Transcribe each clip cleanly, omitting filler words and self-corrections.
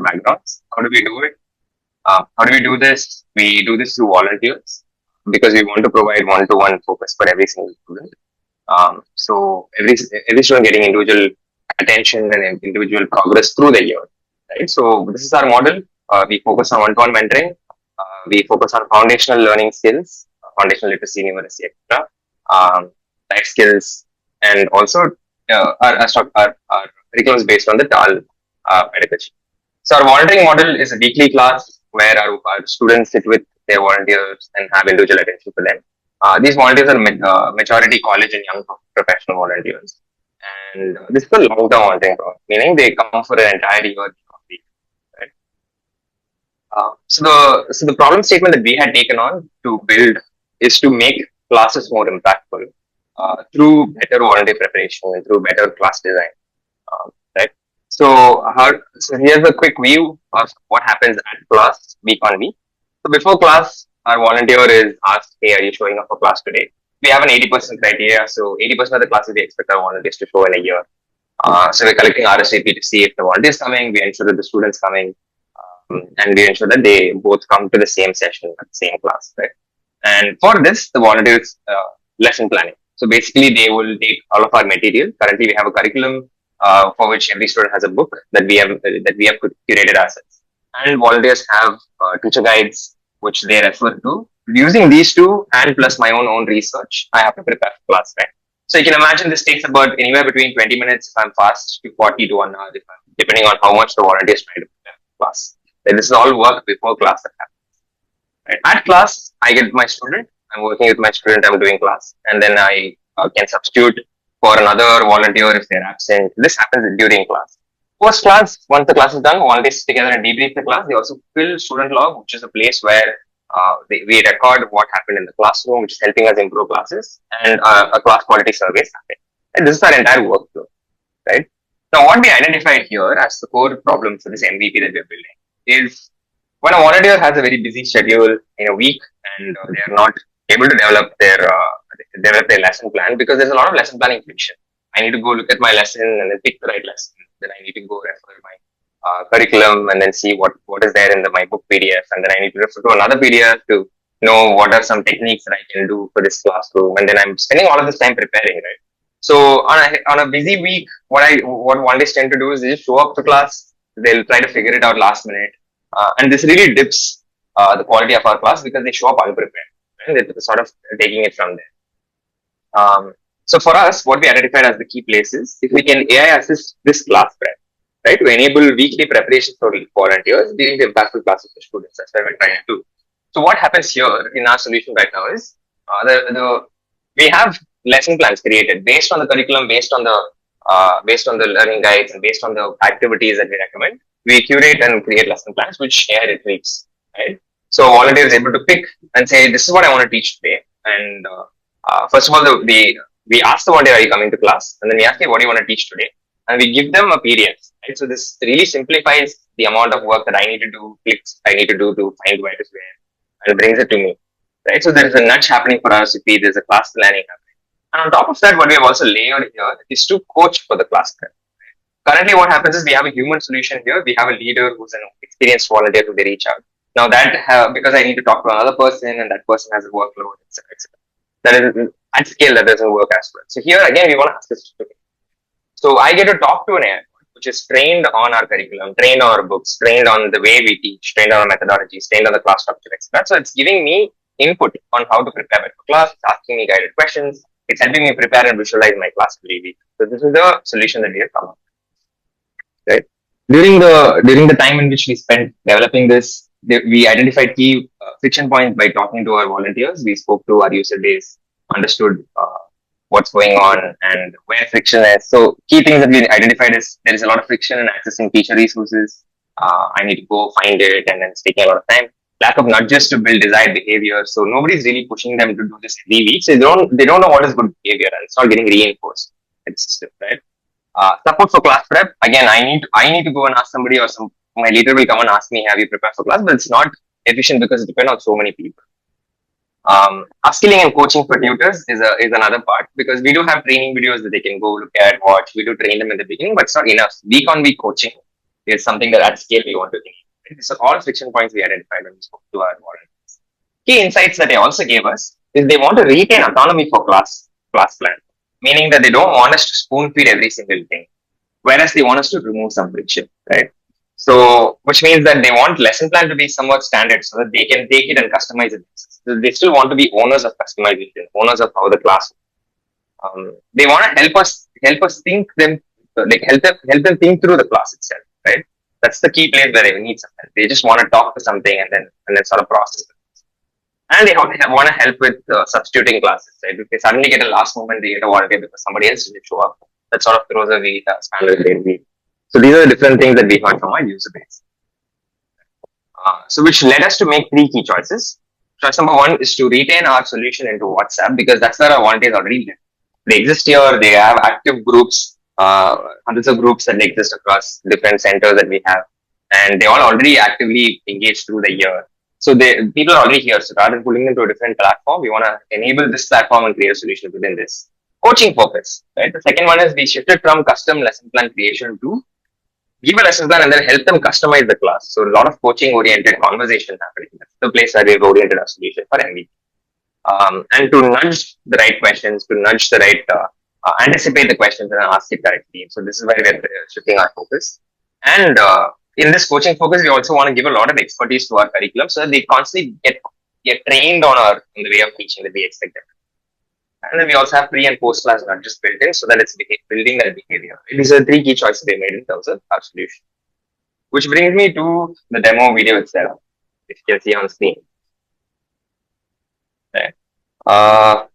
backgrounds. How do we do it? How do we do this? We do this through volunteers because we want to provide one-to-one focus for every single student. So every student getting individual attention and individual progress through the year. Right. So this is our model. We focus on one-to-one mentoring. We focus on foundational learning skills, foundational literacy, numeracy, etc. Life skills, and also our curriculum is based on the TAL pedagogy. So our volunteering model is a weekly class where our students sit with their volunteers and have individual attention for them. These volunteers are majority college and young professional volunteers. And this is a long-term volunteering program, meaning they come for an entire year. Right? So the problem statement that we had taken on to build is to make classes more impactful through better volunteer preparation and through better class design. Right. So here's a quick view of what happens at class week on week. So before class, our volunteer is asked, "Hey, are you showing up for class today?" We have an 80% criteria, so 80% of the classes we expect our volunteers to show in a year. So we're collecting RSVP to see if the volunteer is coming. We ensure that the students coming, and we ensure that they both come to the same session at the same class, right? And for this, the volunteers lesson planning. So basically, they will take all of our material. Currently, we have a curriculum for which every student has a book that we have curated ourselves, and volunteers have teacher guides which they refer to. Using these two and plus my own research, I have to prepare for class, right? So you can imagine this takes about anywhere between 20 minutes if I'm fast to 40 to 1 hour, depending on how much the volunteer is trying to prepare for class. Then this is all work before class that happens. Right? At class, I get my student. I'm working with my student. I'm doing class, and then I can substitute for another volunteer if they're absent. This happens during class. Post class, once the class is done, volunteers sit together and debrief the class. They also fill student log, which is a place where we record what happened in the classroom, which is helping us improve classes, and a class quality survey is happening. And this is our entire workflow, right? Now, what we identified here as the core problem for this MVP that we're building is when a volunteer has a very busy schedule in a week and they are not able to develop their lesson plan because there's a lot of lesson planning friction. I need to go look at my lesson and then pick the right lesson. Then I need to go refer my curriculum and then see what is there in my book PDF, and then I need to refer to another PDF to know what are some techniques that I can do for this classroom, and then I'm spending all of this time preparing, right? So on a busy week, what volunteers tend to do is they just show up to class. They'll try to figure it out last minute, and this really dips the quality of our class because they show up unprepared, and they're sort of taking it from there. So for us, what we identified as the key places, if we can AI assist this class prep, right, to enable weekly preparation for volunteers during the impactful classes for students. That's what we're trying to do. So what happens here in our solution right now is we have lesson plans created based on the curriculum, based on the learning guides, and based on the activities that we recommend. We curate and create lesson plans which AI retrieves, right? So volunteer is able to pick and say, "This is what I want to teach today." And first of all, we ask the volunteer, "Are you coming to class?" And then we ask, "Hey, what do you want to teach today?" And we give them a PDF. Right? So this really simplifies the amount of work that I need to do, clicks I need to do to find where is where, and brings it to me. Right? So there is a nudge happening for us if there's a class planning happening. And on top of that, what we have also layered here is to coach for the class prep. Currently, what happens is we have a human solution here. We have a leader who's an experienced volunteer who they reach out. Now because I need to talk to another person and that person has a workload, etc., etc. That is at scale that doesn't work as well. So here again, we want to ask this to me. So I get to talk to an AI which is trained on our curriculum, trained on our books, trained on the way we teach, trained on our methodologies, trained on the class structure, etc. So it's giving me input on how to prepare for class. It's asking me guided questions. It's helping me prepare and visualize my class every week. So this is the solution that we have come up with. Right? During the time in which we spent developing this, we identified key friction points by talking to our volunteers. We spoke to our user base, understood what's going on and where friction is. So key things that we identified is there is a lot of friction in accessing teacher resources. I need to go find it, and then it's taking a lot of time. Lack of nudges to build desired behavior. So nobody's really pushing them to do this every week. So they don't know what is good behavior, and it's not getting reinforced in the system, right? Support for class prep. Again, I need to go and ask somebody, or my leader will come and ask me, "Have you prepared for class?" But it's not efficient because it depends on so many people. Upskilling and coaching for tutors is another part, because we do have training videos that they can go look at, watch. We do train them in the beginning, but it's not enough. Week on week coaching is something that at scale we want to think. These are all friction points we identified when we spoke to our volunteers. Key insights that they also gave us is they want to retain autonomy for class plan, meaning that they don't want us to spoon feed every single thing, whereas they want us to remove some friction, right? So, which means that they want lesson plan to be somewhat standard so that they can take it and customize it. So they still want to be owners of customization, owners of how the class. They want to help us think them, like help them think through the class itself, right? That's the key place where they need some help. They just want to talk to something and then sort of process it. And they want to help with substituting classes, right? If they suddenly get a last moment, they get a volunteer because somebody else didn't show up. That sort of throws a spanner in their wheel. So these are the different things that we heard from our user base. So which led us to make three key choices. Choice number one is to retain our solution into WhatsApp because that's where our volunteers already live. They exist here. They have active groups, hundreds of groups that exist across different centers that we have, and they all already actively engage through the year. So people are already here. So rather than pulling them to a different platform, we want to enable this platform and create a solution within this. Coaching focus, right? The second one is we shifted from custom lesson plan creation to give a lesson plan and then help them customize the class. So a lot of coaching oriented conversation happening. That's the place where we've oriented our solution for MVP. And to nudge the right questions, to nudge the right, anticipate the questions and ask it correctly. So this is where we're shifting our focus. And in this coaching focus, we also want to give a lot of expertise to our curriculum so that they constantly get trained on the way of teaching that we expect them. And then we also have pre and post class nudges built in so that it's building that behavior. These are three key choices they made in terms of our solution. Which brings me to the demo video itself, if you can see on screen. Right.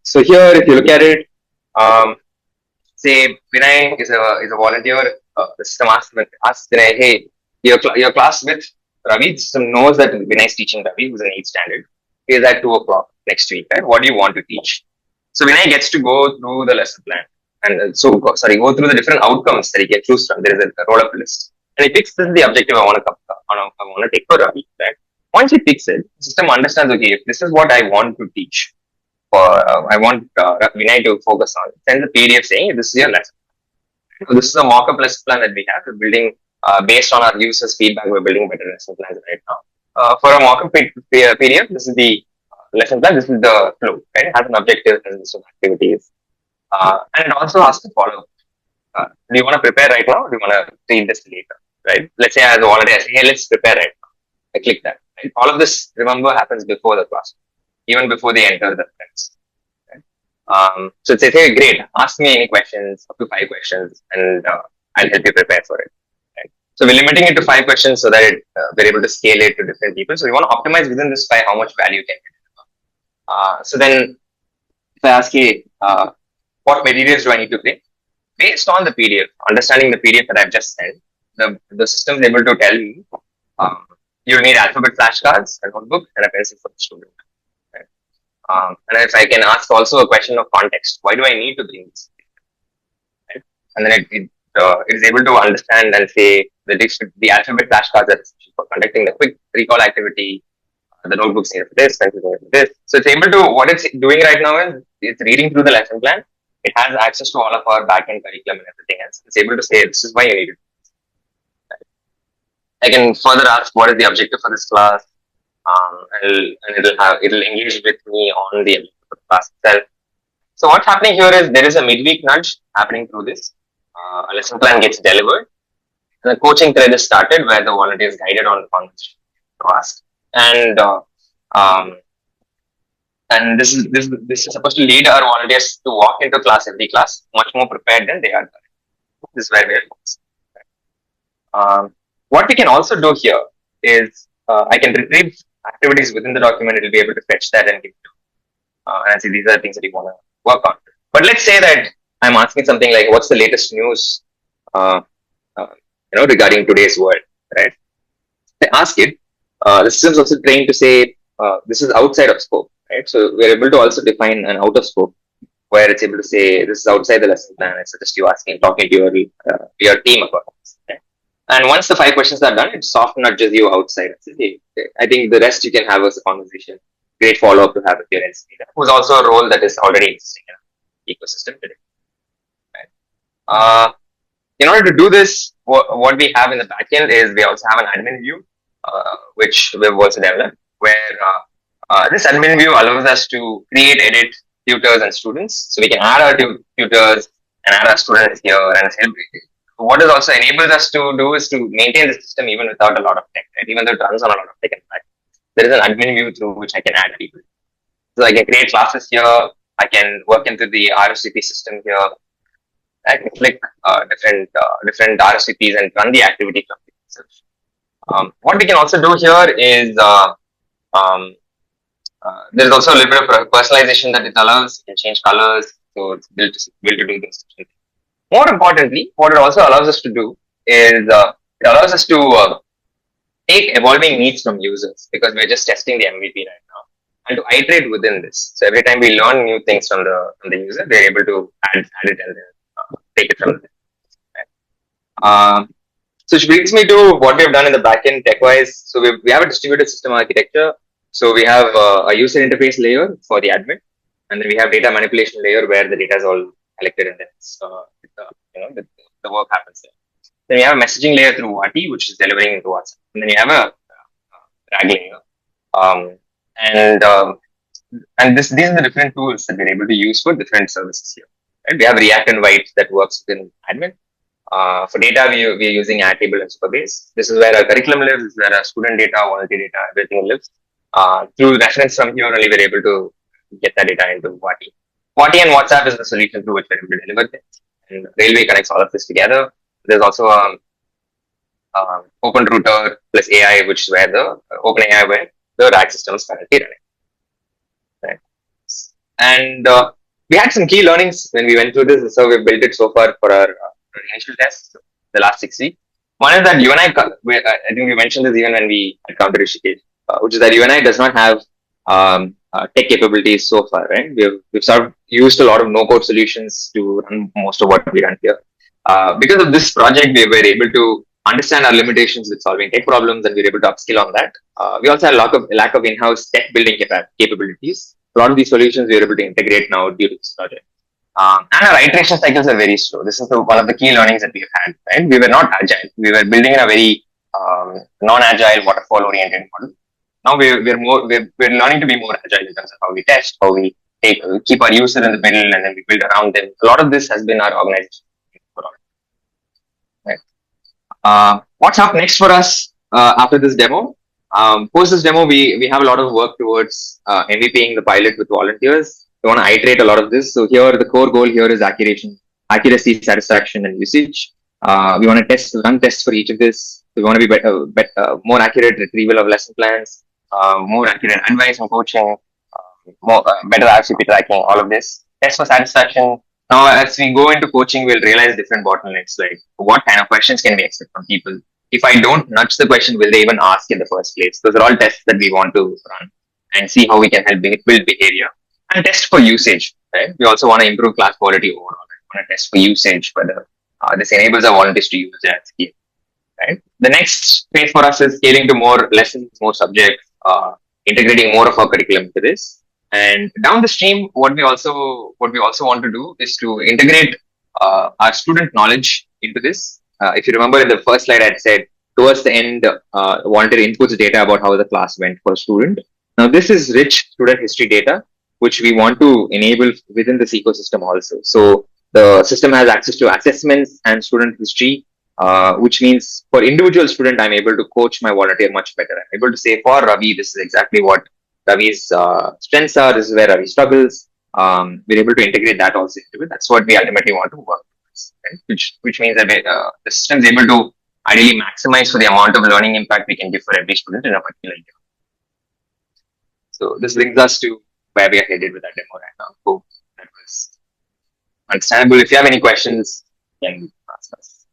So here, if you look at it, say Vinay is a volunteer. The system asks Vinay, hey, your class with Ravi. The system knows that Vinay is teaching Ravi, who's an 8th standard. He is at 2:00 next week. Right? What do you want to teach? So Vinay gets to go through the lesson plan and go through the different outcomes that he can choose from. There is a roll-up list, and he picks the objective I want to take for Ravi. Right? Once he picks it, the system understands. Okay, if this is what I want to teach, I want Vinay to focus on. Send the PDF saying this is your lesson. So this is a mock-up lesson plan that we have. We're building based on our users' feedback. We're building better lesson plans right now. For a mock-up PDF, this is the lesson plan. This is the flow. Right? It has an objective and some activities, and it also has to follow. Do you want to prepare right now? Or do you want to read this later? Right? Let's say as a volunteer, I say, hey, let's prepare right now. I click that. Right? All of this, remember, happens before the class, even before they enter the friends. Right? So it says, hey, great, ask me any questions, up to 5 questions, and I'll help you prepare for it. Right? So we're limiting it to 5 questions so that we're able to scale it to different people. So we want to optimize within this 5 how much value can get. So then if I ask you, what materials do I need to bring? Based on the PDF, understanding the PDF that I've just sent, the system is able to tell me you need alphabet flashcards, a notebook, and a pencil for the student. Right? And if I can ask also a question of context, why do I need to bring this? Right? And then it is able to understand and say the alphabet flashcards are essential for conducting the quick recall activity. The notebooks here for this, pencils here for this. So it's able to, what it's doing right now is it's reading through the lesson plan. It has access to all of our backend curriculum and everything else. It's able to say, this is why you need it. I can further ask what is the objective for this class, and it'll engage with me on the objective of the class itself. So what's happening here is there is a midweek nudge happening through this. A lesson plan gets delivered. And the coaching thread is started where the volunteer is guided on the conversation to ask. And this is supposed to lead our volunteers to walk into every class much more prepared than they are. This is where we are. What we can also do here is I can retrieve activities within the document. It will be able to fetch that and give it to you. And see these are the things that you want to work on. But let's say that I'm asking something like, what's the latest news regarding today's world, right? I ask it. The system is also trained to say this is outside of scope, right? So we're able to also define an out of scope where it's able to say this is outside the lesson plan. I suggest you talking to your team about this. Okay? And once the 5 questions are done, it soft nudges you outside. Hey, I think the rest you can have as a conversation. Great follow up to have with your NCD, who's also a role that is already existing in our ecosystem today. Right? In order to do this, what we have in the backend is we also have an admin view, which we've also developed, where this admin view allows us to create, edit tutors and students. So we can add our tutors and add our students here and celebrate it. What it also enables us to do is to maintain the system even without a lot of tech, right? Even though it runs on a lot of tech. In fact, there is an admin view through which I can add people. So I can create classes here. I can work into the RSVP system here. I can click different RSVPs and run the activity from itself. What we can also do here is um, there is also a little bit of personalization that it allows. You can change colors, so it's built to do this. More importantly, what it also allows us to do is it allows us to take evolving needs from users, because we're just testing the MVP right now, and to iterate within this. So every time we learn new things from the user, we're able to add it and then take it from there. So which brings me to what we've done in the backend tech-wise. So we have a distributed system architecture. So we have a user interface layer for the admin, and then we have data manipulation layer where the data is all collected and then the work happens there. Then we have a messaging layer through WATI, which is delivering into WhatsApp. And then you have a RAG layer. And these are the different tools that we're able to use for different services here. Right? We have React and White that works within admin. For data, we are using Airtable and Superbase. This is where our curriculum lives, this is where our student data, volunteer data, everything lives. Through reference from here only, we're able to get that data into WATI. WATI and WhatsApp is the solution through which we're able to deliver things. And Railway connects all of this together. There's also Open Router plus AI, which is where the OpenAI where the RAG system is currently running. Right? And we had some key learnings when we went through this. So we built it so far for our initial tests the last 6 weeks. One is that U&I, I think we mentioned this even when we had come to Rishikesh, which is that U&I does not have tech capabilities so far, right? We've sort of used a lot of no-code solutions to run most of what we run here. Because of this project, we were able to understand our limitations with solving tech problems, and we were able to upskill on that. We also had a lack of in-house tech building capabilities. A lot of these solutions we were able to integrate now due to this project. And our iteration cycles are very slow. This is one of the key learnings that we've had. Right? We were not agile. We were building in a very non-agile, waterfall-oriented model. Now we're learning to be more agile in terms of how we test, how we keep our user in the middle, and then we build around them. A lot of this has been our organization. Right. What's up next for us after this demo? Post this demo, we have a lot of work towards MVPing the pilot with volunteers. We want to iterate a lot of this. So here, the core goal here is accuracy, satisfaction, and usage. We want to run tests for each of this. We want to be more accurate retrieval of lesson plans, more accurate advice and coaching, better RCP tracking, all of this. Test for satisfaction. Now, as we go into coaching, we'll realize different bottlenecks, like what kind of questions can we expect from people? If I don't nudge the question, will they even ask in the first place? Those are all tests that we want to run and see how we can help build behavior. And test for usage, right? We also want to improve class quality overall. We want to test for usage, whether this enables our volunteers to use it at scale, right? The next phase for us is scaling to more lessons, more subjects, integrating more of our curriculum into this. And down the stream, what we also want to do is to integrate our student knowledge into this. If you remember in the first slide, I said towards the end, volunteer inputs data about how the class went for a student. Now, this is rich student history data, which we want to enable within this ecosystem also. So the system has access to assessments and student history, which means for individual student, I'm able to coach my volunteer much better. I'm able to say for Ravi, this is exactly what Ravi's strengths are. This is where Ravi struggles. We're able to integrate that also into it. That's what we ultimately want to work towards, right? Which means that the system is able to ideally maximize for the amount of learning impact we can give for every student in a particular year. So this brings us to where we are headed with that demo right now. Hope that was understandable. If you have any questions, you can ask us.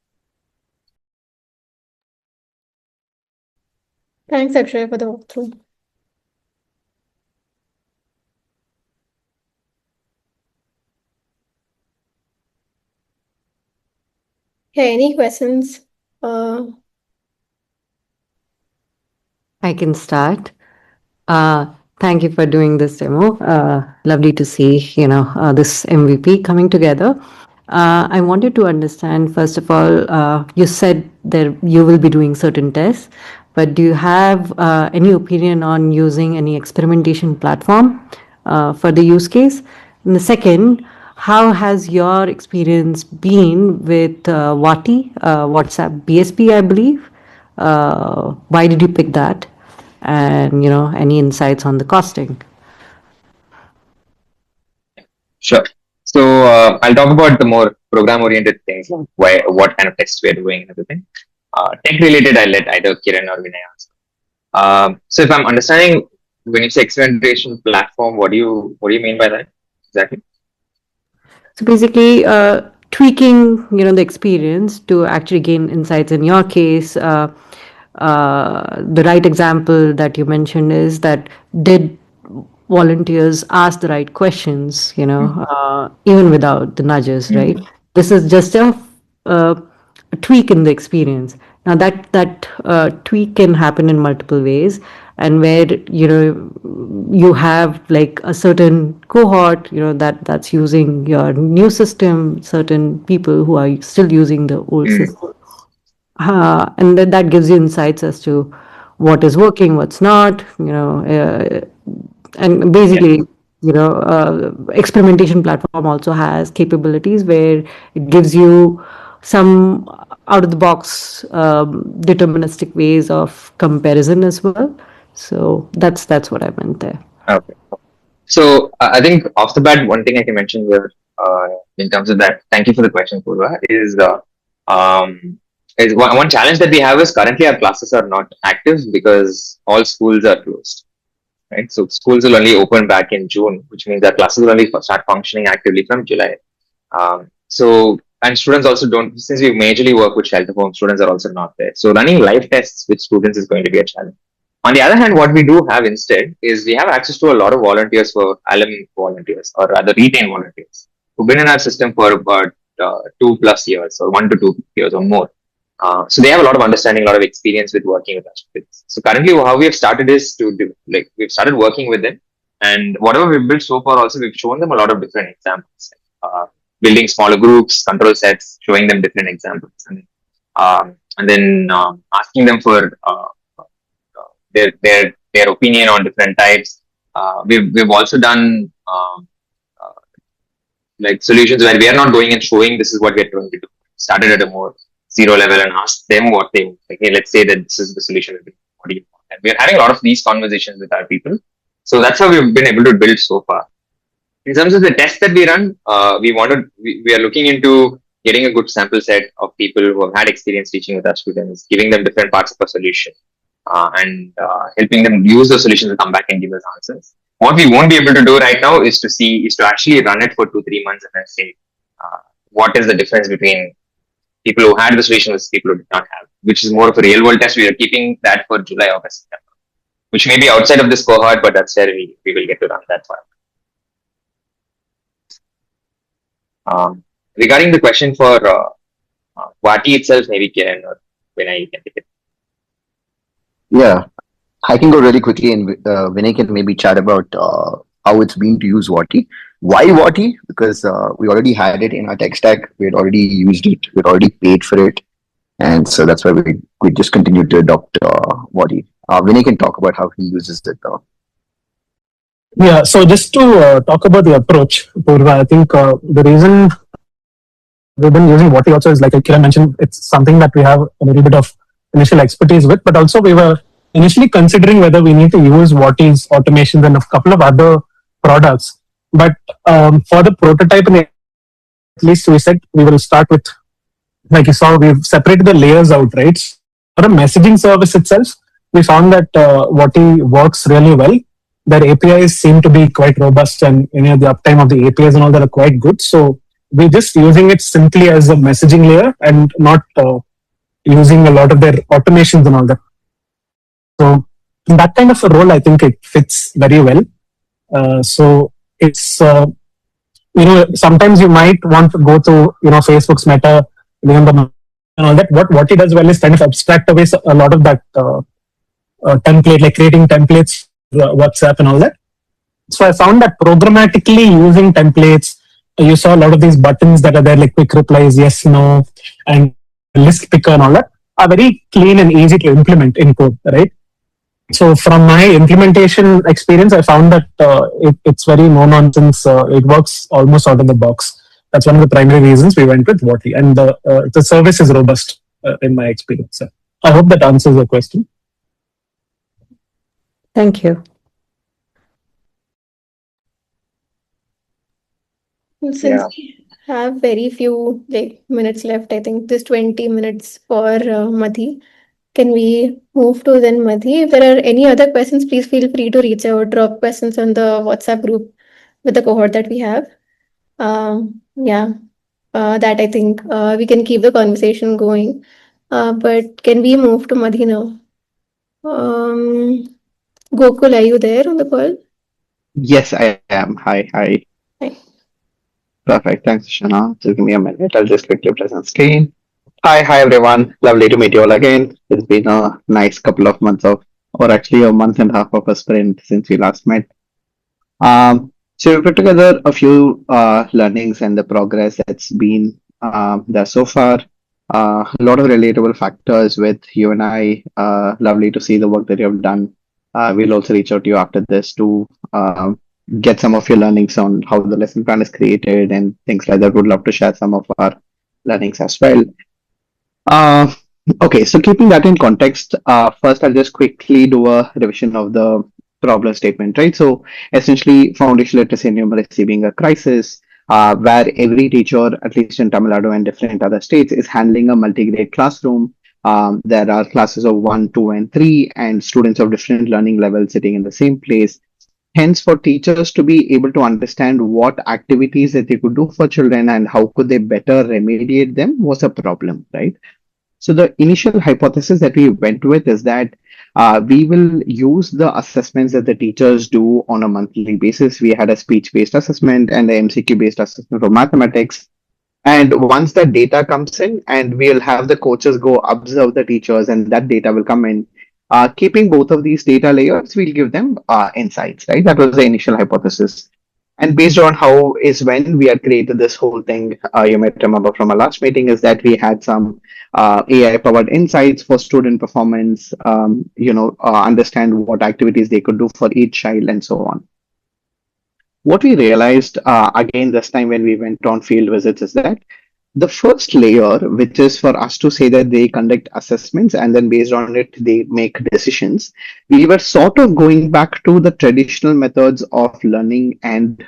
Thanks, Akshay, for the walkthrough. Okay, any questions? I can start. Thank you for doing this demo. Lovely to see, this MVP coming together. I wanted to understand, first of all, you said that you will be doing certain tests, but do you have any opinion on using any experimentation platform for the use case? And the second, how has your experience been with WATI, WhatsApp BSP, I believe? Why did you pick that? And, any insights on the costing? Sure. So I'll talk about the more program-oriented things, like what kind of tests we're doing and everything. Tech-related, I'll let either Kiran or Vinay answer. So if I'm understanding, when you say experimentation platform, what do you mean by that exactly? So basically, tweaking, the experience to actually gain insights. In your case, the right example that you mentioned is that did volunteers ask the right questions, even without the nudges, right? This is just a tweak in the experience. Now that tweak can happen in multiple ways, and where you have like a certain cohort that's using your new system, certain people who are still using the old system, and then that gives you insights as to what is working, what's not, and basically, experimentation platform also has capabilities where it gives you some out of the box deterministic ways of comparison as well. So that's what I meant there. Okay. So I think off the bat, one thing I can mention here in terms of that, thank you for the question, Purva, is one challenge that we have is currently our classes are not active because all schools are closed, right? So schools will only open back in June, which means our classes will only start functioning actively from July. And students also don't, since we majorly work with shelter home, students are also not there. So running live tests with students is going to be a challenge. On the other hand, what we do have instead is we have access to a lot of volunteers for alum volunteers, or rather retained volunteers, who've been in our system for about 2+ years or 1 to 2 years or more. So they have a lot of understanding, a lot of experience with working with us. So currently, how we have started is we've started working with them, and whatever we've built so far, also we've shown them a lot of different examples, building smaller groups, control sets, showing them different examples, and then asking them for their opinion on different types. We've also done like solutions where we are not going and showing this is what we're going to do. Started at a more zero level and asked them what they like. Hey, let's say that this is the solution. What do you want? And we're having a lot of these conversations with our people. So that's how we've been able to build so far. In terms of the tests that we run, we are looking into getting a good sample set of people who have had experience teaching with our students, giving them different parts of a solution, and helping them use the solution to come back and give us answers. What we won't be able to do right now is to actually run it for 2-3 months and then say what is the difference between people who had the solution versus people who did not have, which is more of a real world test. We are keeping that for July, August, September, which may be outside of this cohort, but that's where we will get to run that part. Regarding the question for WATI itself, maybe Kiran or Vinay, you can take it. Yeah, I can go really quickly, and Vinay can maybe chat about how it's been to use WATI. Why WATI? Because we already had it in our tech stack. We had already used it. We had already paid for it. And so that's why we just continued to adopt WATI. Vinay can talk about how he uses it. Yeah, so just to talk about the approach, Purva, I think the reason we've been using WATI also is, like Kiran mentioned, it's something that we have a little bit of initial expertise with, but also we were initially considering whether we need to use WATI's automations and a couple of other products. But for the prototyping, at least we said we will start with, like you saw, we've separated the layers out, right? For a messaging service itself, we found that WATI works really well. Their APIs seem to be quite robust, and the uptime of the APIs and all that are quite good. So we're just using it simply as a messaging layer and not using a lot of their automations and all that. So in that kind of a role, I think it fits very well. So it's sometimes you might want to go to Facebook's Meta, and all that. What it does well is kind of abstract away a lot of that template, like creating templates, WhatsApp and all that. So I found that programmatically using templates, you saw a lot of these buttons that are there, like quick replies, yes, no, and list picker and all that, are very clean and easy to implement in code, right? So from my implementation experience, I found that it's very no nonsense. It works almost out of the box. That's one of the primary reasons we went with Wati, and the service is robust in my experience. So I hope that answers your question. Thank you. Since Yeah. we have very few minutes left, I think just 20 minutes for Madhi. Can we move to then Madhi? If there are any other questions, please feel free to reach out, drop questions on the WhatsApp group with the cohort that we have. Yeah, that I think we can keep the conversation going. But can we move to Madhi now? Gokul, are you there on the call? Yes, I am. Hi, hi. Hi. Perfect. Thanks, Shana. Just give me a minute. I'll just quickly present screen. Hi, everyone. Lovely to meet you all again. It's been a nice couple of months of, or actually a month and a half of a sprint since we last met. So we put together a few learnings and the progress that's been there so far. A lot of relatable factors with you and I. Lovely to see the work that you have done. We'll also reach out to you after this to get some of your learnings on how the lesson plan is created and things like that. Would love to share some of our learnings as well. Uh, okay, so keeping that in context, first I'll just quickly do a revision of the problem statement, right? So essentially, foundation literacy and numeracy being a crisis, where every teacher, at least in Tamil Nadu and different other states, is handling a multi-grade classroom. There are classes of 1, 2, and 3, and students of different learning levels sitting in the same place. Hence, for teachers to be able to understand what activities that they could do for children and how could they better remediate them was a problem, right? So the initial hypothesis that we went with is that we will use the assessments that the teachers do on a monthly basis. We had a speech-based assessment and a MCQ-based assessment for mathematics. And once that data comes in, and we'll have the coaches go observe the teachers, and that data will come in. Keeping both of these data layers, we'll give them insights, right? That was the initial hypothesis. And based on how is when we had created this whole thing, you might remember from our last meeting, is that we had some AI powered insights for student performance, understand what activities they could do for each child and so on. What we realized again this time when we went on field visits is that the first layer, which is for us to say that they conduct assessments and then based on it, they make decisions, we were sort of going back to the traditional methods of learning and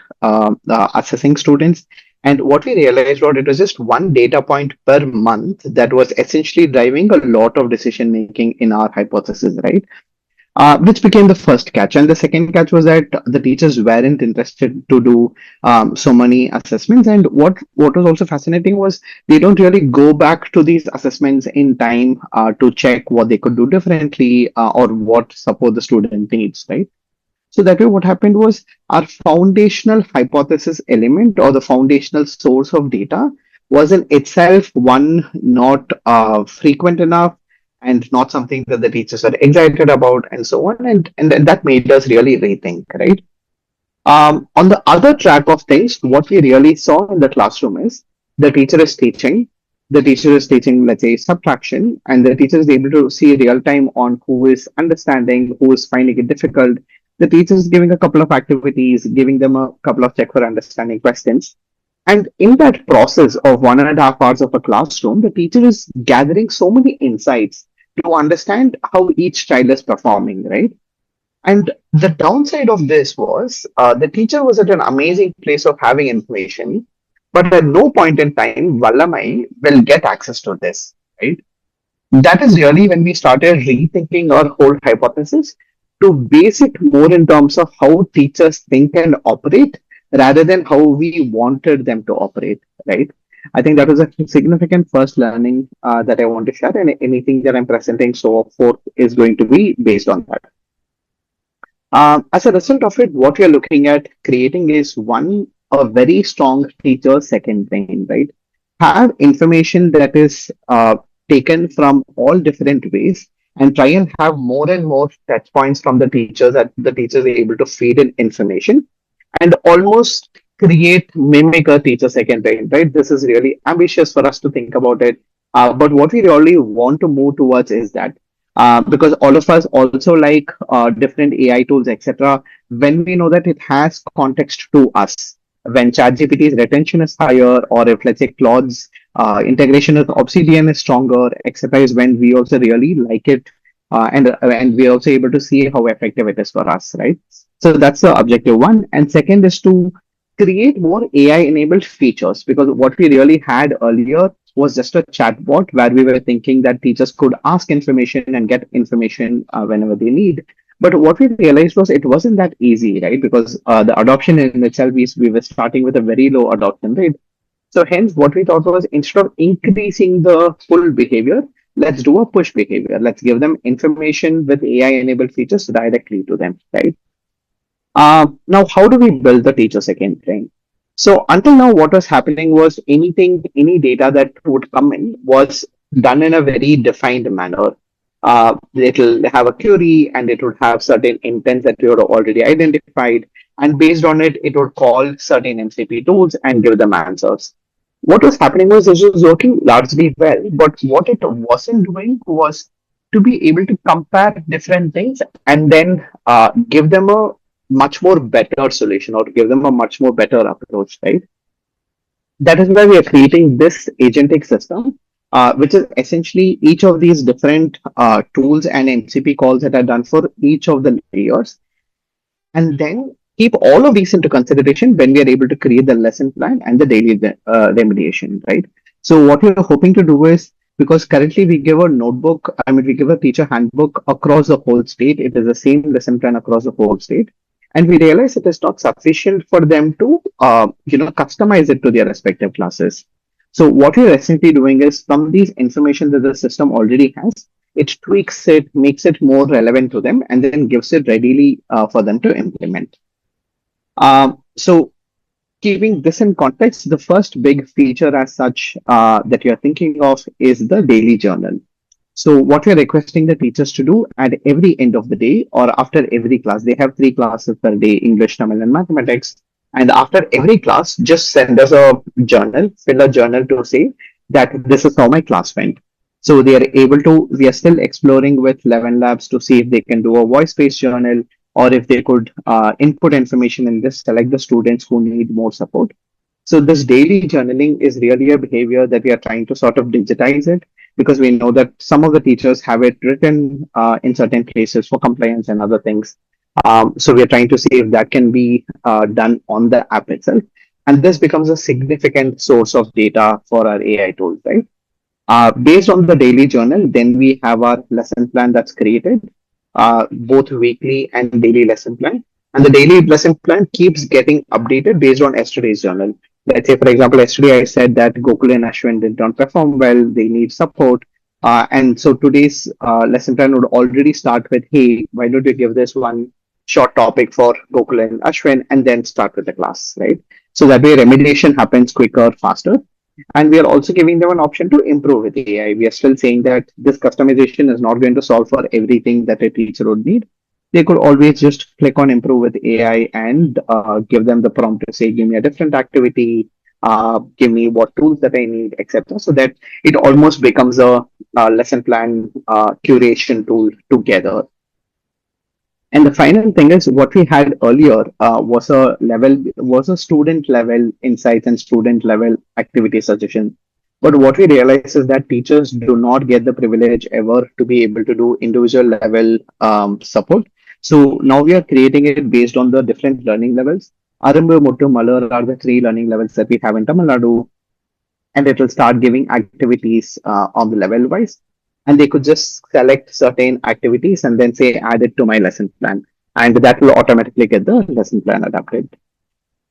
assessing students. And what we realized was it was just one data point per month that was essentially driving a lot of decision making in our hypothesis, right? Which became the first catch. And the second catch was that the teachers weren't interested to do so many assessments. And what was also fascinating was they don't really go back to these assessments in time to check what they could do differently or what support the student needs, right? So that way, what happened was our foundational hypothesis element or the foundational source of data was in itself one not frequent enough and not something that the teachers are excited about and so on. And that made us really rethink, right? On the other track of things, what we really saw in the classroom is the teacher is teaching, let's say, subtraction, and the teacher is able to see real time on who is understanding, who is finding it difficult. The teacher is giving a couple of activities, giving them a couple of check for understanding questions. And in that process of 1.5 hours of a classroom, the teacher is gathering so many insights to understand how each child is performing, right? And the downside of this was the teacher was at an amazing place of having information, but at no point in time, Vallamai will get access to this, right? That is really when we started rethinking our whole hypothesis to base it more in terms of how teachers think and operate rather than how we wanted them to operate, right? I think that was a significant first learning that I want to share, and anything that I'm presenting so forth is going to be based on that. As a result of it, what we are looking at creating is one, a very strong teacher second brain, right? Have information that is taken from all different ways and try and have more and more touch points from the teachers that the teachers are able to feed in information and almost create, mimic a teacher second brain, right? This is really ambitious for us to think about it. But what we really want to move towards is that because all of us also like different AI tools, etc. When we know that it has context to us, when ChatGPT's retention is higher, or if let's say Claude's integration with Obsidian is stronger, etc., is when we also really like it, and we're also able to see how effective it is for us, right? So that's the objective one. And second is to create more AI-enabled features, because what we really had earlier was just a chatbot where we were thinking that teachers could ask information and get information whenever they need. But what we realized was it wasn't that easy, right? Because the adoption in itself, we were starting with a very low adoption rate. So hence, what we thought was instead of increasing the pull behavior, let's do a push behavior. Let's give them information with AI-enabled features directly to them, right? Now, how do we build the teacher second brain? So until now, what was happening was any data that would come in was done in a very defined manner. It'll have a query and it would have certain intents that we would already identified. And based on it, it would call certain MCP tools and give them answers. What was happening was this was working largely well, but what it wasn't doing was to be able to compare different things and then give them a much more better solution or give them a much more better approach, right? That is why we are creating this agentic system, which is essentially each of these different tools and MCP calls that are done for each of the layers, and then keep all of these into consideration when we are able to create the lesson plan and the daily remediation, right? So what we're hoping to do is, because currently we give a notebook, I mean, we give a teacher handbook across the whole state. It is the same lesson plan across the whole state. And we realize it is not sufficient for them to, customize it to their respective classes. So what we're essentially doing is from these information that the system already has, it tweaks it, makes it more relevant to them, and then gives it readily for them to implement. So keeping this in context, the first big feature as such that you're thinking of is the daily journal. So what we're requesting the teachers to do at every end of the day or after every class, they have 3 classes per day, English, Tamil, and mathematics. And after every class, just send us a journal, fill a journal to say that this is how my class went. So they are able to, we are still exploring with 11 labs to see if they can do a voice-based journal, or if they could input information in this, select the students who need more support. So this daily journaling is really a behavior that we are trying to sort of digitize it, because we know that some of the teachers have it written in certain places for compliance and other things. So we are trying to see if that can be done on the app itself. And this becomes a significant source of data for our AI tools, right? Based on the daily journal, then we have our lesson plan that's created, both weekly and daily lesson plan. And the daily lesson plan keeps getting updated based on yesterday's journal. Let's say, for example, yesterday I said that Gokul and Ashwin did not perform well, they need support. And so today's lesson plan would already start with, hey, why don't you give this one short topic for Gokul and Ashwin and then start with the class, right? So that way remediation happens quicker, faster. And we are also giving them an option to improve with AI. We are still saying that this customization is not going to solve for everything that a teacher would need. They could always just click on improve with AI and give them the prompt to say, give me a different activity, give me what tools that I need, etc. So that it almost becomes a lesson plan curation tool together. And the final thing is what we had earlier was a student level insights and student level activity suggestion. But what we realize is that teachers do not get the privilege ever to be able to do individual level support. So now we are creating it based on the different learning levels. Arambu, Muttu, Malar are the 3 learning levels that we have in Tamil Nadu, and it will start giving activities on the level wise, and they could just select certain activities and then say add it to my lesson plan, and that will automatically get the lesson plan adapted.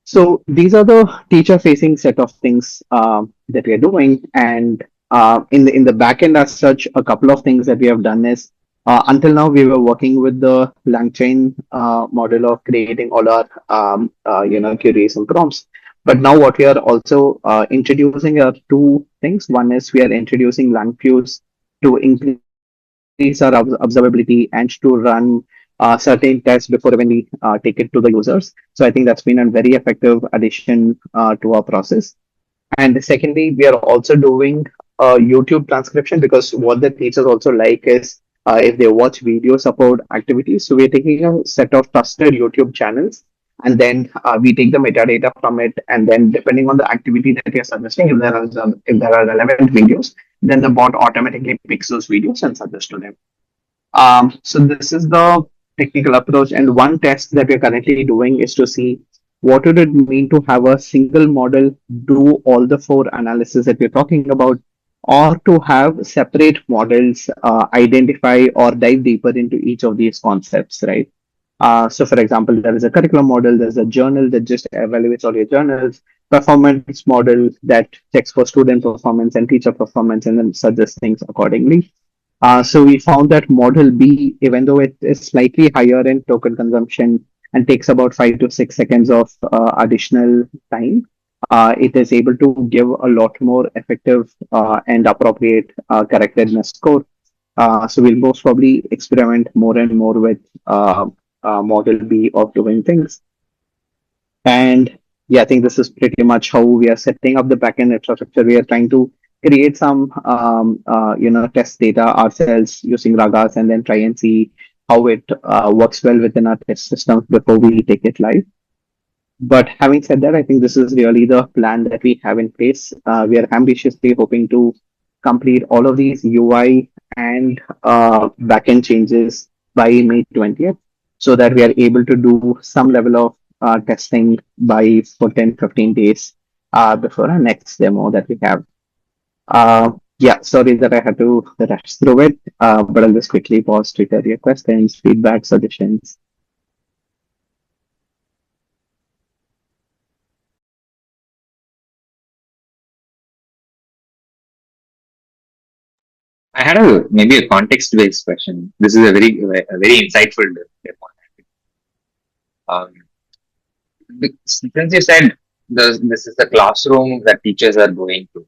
So these are the teacher facing set of things that we are doing. And in the back end as such, a couple of things that we have done is until now we were working with the LangChain model of creating all our queries and prompts. But now what we are also introducing are 2 things. One is we are introducing LangFuse to increase our observability and to run certain tests before when we take it to the users. So I think that's been a very effective addition to our process. And secondly, we are also doing YouTube transcription, because what the teachers also like is if they watch videos about activities. So we're taking a set of trusted YouTube channels, and then we take the metadata from it, and then depending on the activity that you're suggesting, if there are relevant videos, then the bot automatically picks those videos and suggests to them. So this is the technical approach, and one test that we're currently doing is to see what would it mean to have a single model do all the four analysis that we're talking about, or to have separate models identify or dive deeper into each of these concepts, right? So, for example, there is a curriculum model, there's a journal that just evaluates all your journals, performance model that checks for student performance and teacher performance and then suggests things accordingly. So we found that model B, even though it is slightly higher in token consumption and takes about 5 to 6 seconds of additional time, it is able to give a lot more effective and appropriate correctness score. So we'll most probably experiment more and more with model B of doing things. And yeah, I think this is pretty much how we are setting up the backend infrastructure. We are trying to create some test data ourselves using Ragas, and then try and see how it works well within our test systems before we take it live. But having said that, I think this is really the plan that we have in place. We are ambitiously hoping to complete all of these UI and backend changes by May 20th, so that we are able to do some level of testing by for 10-15 days before our next demo that we have. Yeah, sorry that I had to rush through it, but I'll just quickly pause to hear your questions, feedback, suggestions. I had maybe a context-based question. This is a very insightful demo. Since you said this is the classroom that teachers are going to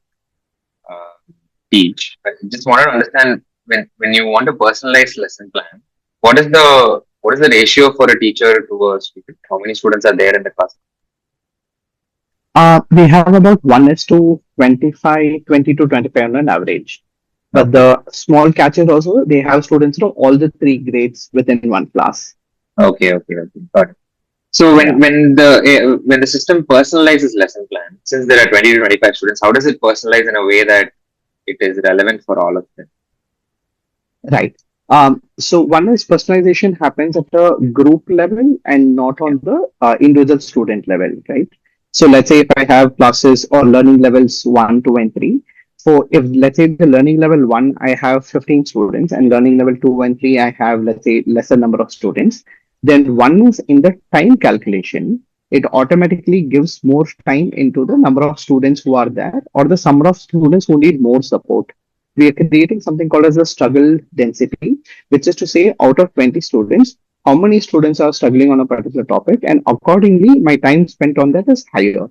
teach, I just wanted to understand, when you want a personalized lesson plan, what is the ratio for a teacher to a student? How many students are there in the class? We have about 1 is to 25, 20 to 25 on an average. But Okay. the small catch is also they have students from all the three grades within one class. Okay, got it. So when the system personalizes lesson plan, since there are 20 to 25 students, how does it personalize in a way that it is relevant for all of them? Right. So one is personalization happens at a group level and not on the individual student level, right? So let's say if I have classes or learning levels 1, 2, and 3. So if let's say the learning level 1, I have 15 students, and learning level 2 and 3, I have, let's say, lesser number of students, then once in the time calculation, it automatically gives more time into the number of students who are there or the number of students who need more support. We are creating something called as a struggle density, which is to say out of 20 students, how many students are struggling on a particular topic, and accordingly, my time spent on that is higher.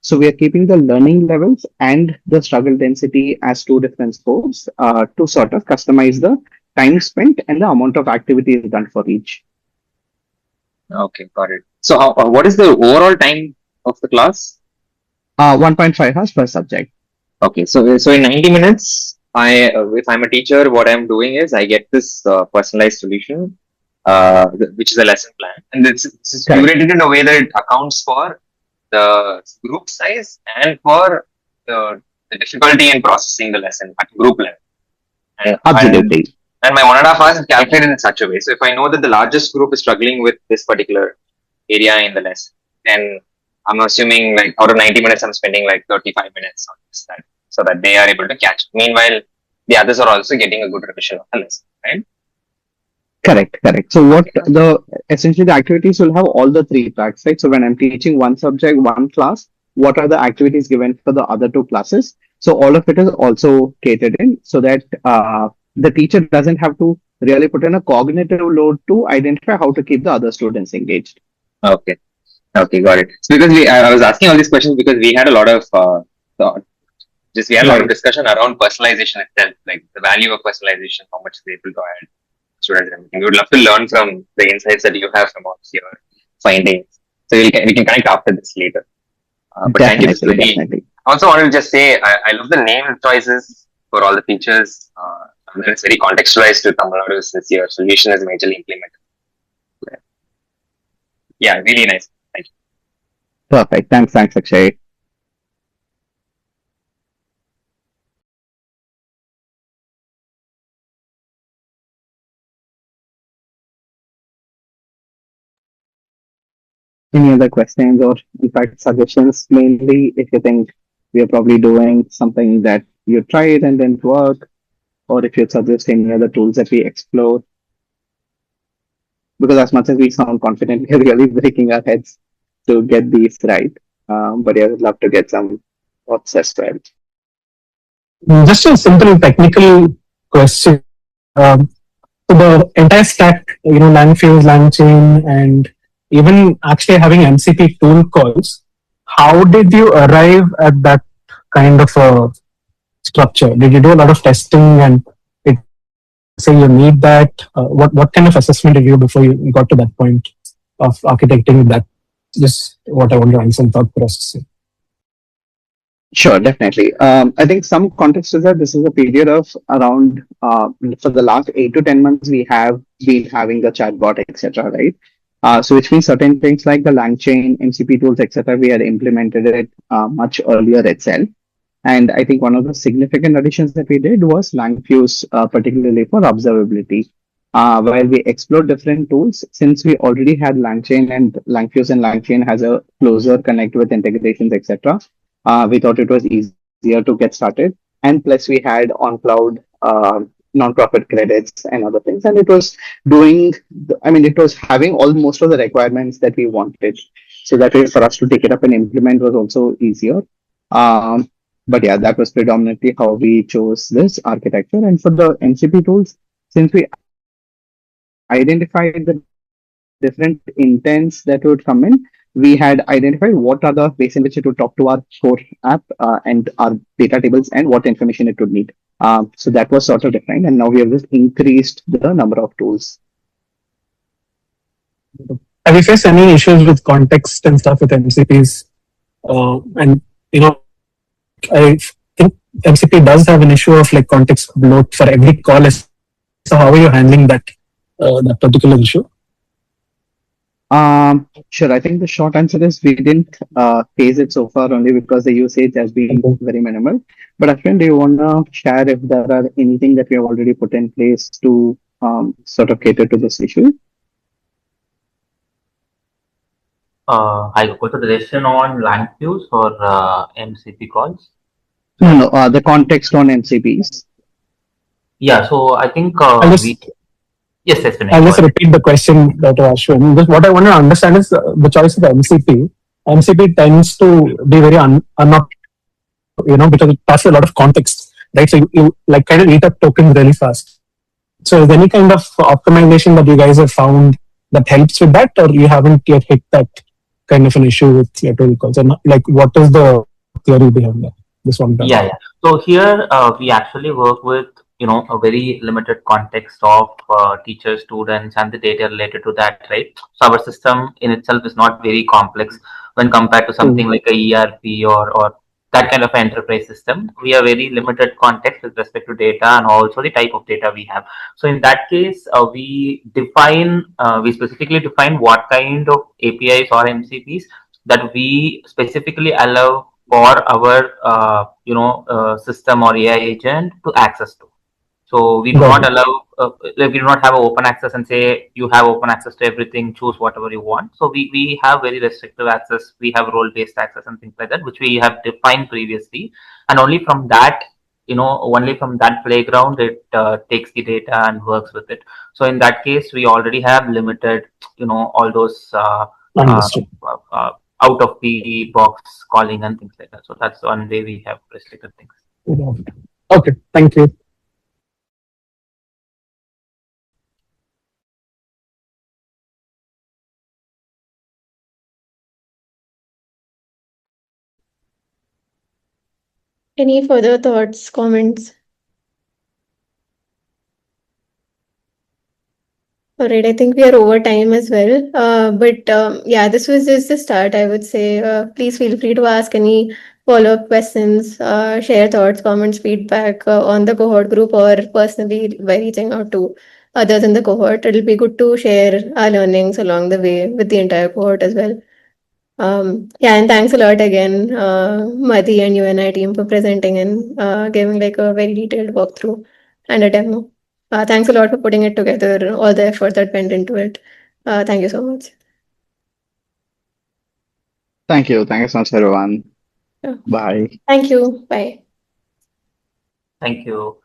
So we are keeping the learning levels and the struggle density as two different scores to sort of customize the time spent and the amount of activity done for each. Okay, got it. So what is the overall time of the class? 1.5 hours per subject. Okay, so in 90 minutes, if I'm a teacher, what I'm doing is I get this personalized solution, which is a lesson plan, and this is curated in a way that it accounts for the group size and for the difficulty in processing the lesson at group level. Absolutely. And my 1.5 hours is calculated in such a way. So if I know that the largest group is struggling with this particular area in the lesson, then I'm assuming like out of 90 minutes, I'm spending like 35 minutes on this, so that they are able to catch. Meanwhile, the others are also getting a good revision of the lesson, right? Correct. So essentially the activities will have all the three tracks, right? So when I'm teaching one subject, one class, what are the activities given for the other two classes? So all of it is also catered in, so that the teacher doesn't have to really put in a cognitive load to identify how to keep the other students engaged. Okay, got it. So because I was asking all these questions because we had a lot of thought. We had a lot of discussion around personalization itself, like the value of personalization, how much is able to add. students and everything. We would love to learn from the insights that you have from all your findings. So we can connect after this later. But thank you. This is Definitely, very. definitely. I also wanted to just say I love the name choices for all the features. And then it's very contextualized to Tamil Nadu since your solution is majorly implemented. Yeah, really nice. Thank you. Perfect. Thanks, Akshay. Any other questions or in fact suggestions? Mainly, if you think we are probably doing something that you tried and didn't work, or if you suggest any other tools that we explore, because as much as we sound confident, we're really breaking our heads to get these right. But yeah, I would love to get some thoughts as well. Just a simple technical question. So the entire stack, Langfuse, Langchain, and even actually having MCP tool calls, how did you arrive at that kind of a structure? Did you do a lot of testing and it say you need that? What kind of assessment did you do before you got to that point of architecting that? Just what I want to understand thought process. Sure, definitely. I think some context is that this is a period of around for the last 8 to 10 months we have been having the chatbot, etc. Right? So which means certain things like the LangChain, MCP tools, etc. We had implemented it much earlier itself. And I think one of the significant additions that we did was LangFuse, particularly for observability. While we explored different tools, since we already had LangChain and LangFuse and LangChain has a closer connect with integrations, etc., we thought it was easier to get started. And plus, we had on cloud non-profit credits and other things, and it was doing. It was having almost all the requirements that we wanted. So that way, for us to take it up and implement was also easier. Um, but yeah, that was predominantly how we chose this architecture. And for the MCP tools, since we identified the different intents that would come in, we had identified what are the ways in which it would talk to our core app and our data tables and what information it would need. So that was sort of defined, and now we have just increased the number of tools. Have you faced any issues with context and stuff with MCPs? And I think MCP does have an issue of like context bloat for every call. So how are you handling that particular issue? Sure. I think the short answer is we didn't face it so far only because the usage has been very minimal. But Ashwin, do you want to share if there are anything that we have already put in place to sort of cater to this issue? I go to the question on LangFuse or MCP calls. No, the context on MCPs. Yeah, so I think yes, Vinay, I'll just go ahead. repeat the question, Dr. Ashwin. Just what I want to understand is the choice of MCP. MCP tends to be very because it passes a lot of context, right? So you like kind of eat up tokens really fast. So is there any kind of optimization that you guys have found that helps with that, or you haven't yet hit that kind of an issue with your tool calls? And like, what is the theory behind that? This one. Yeah. So here we actually work with a very limited context of teachers, students, and the data related to that, right? So our system in itself is not very complex when compared to something like a ERP or that kind of enterprise system. We have very limited context with respect to data and also the type of data we have. So in that case, we specifically define what kind of APIs or MCPs that we specifically allow for our system or AI agent to access to. So we do not allow we do not have open access and say you have open access to everything, choose whatever you want. So we have very restrictive access. We have role based access and things like that, which we have defined previously, and only from that playground it takes the data and works with it. So in that case, we already have limited all those out of the box calling and things like that. So that's one way we have restricted things. Okay, thank you. Any further thoughts, comments? All right, I think we are over time as well. But yeah, this was just the start, I would say. Please feel free to ask any follow-up questions, share thoughts, comments, feedback on the cohort group or personally by reaching out to others in the cohort. It'll be good to share our learnings along the way with the entire cohort as well. Yeah, and thanks a lot again, Madhi and U&I team for presenting and giving like a very detailed walkthrough and a demo. Thanks a lot for putting it together, all the effort that went into it. Thank you so much. Thank you. Thank you so much, everyone. Yeah. Bye. Thank you. Bye. Thank you.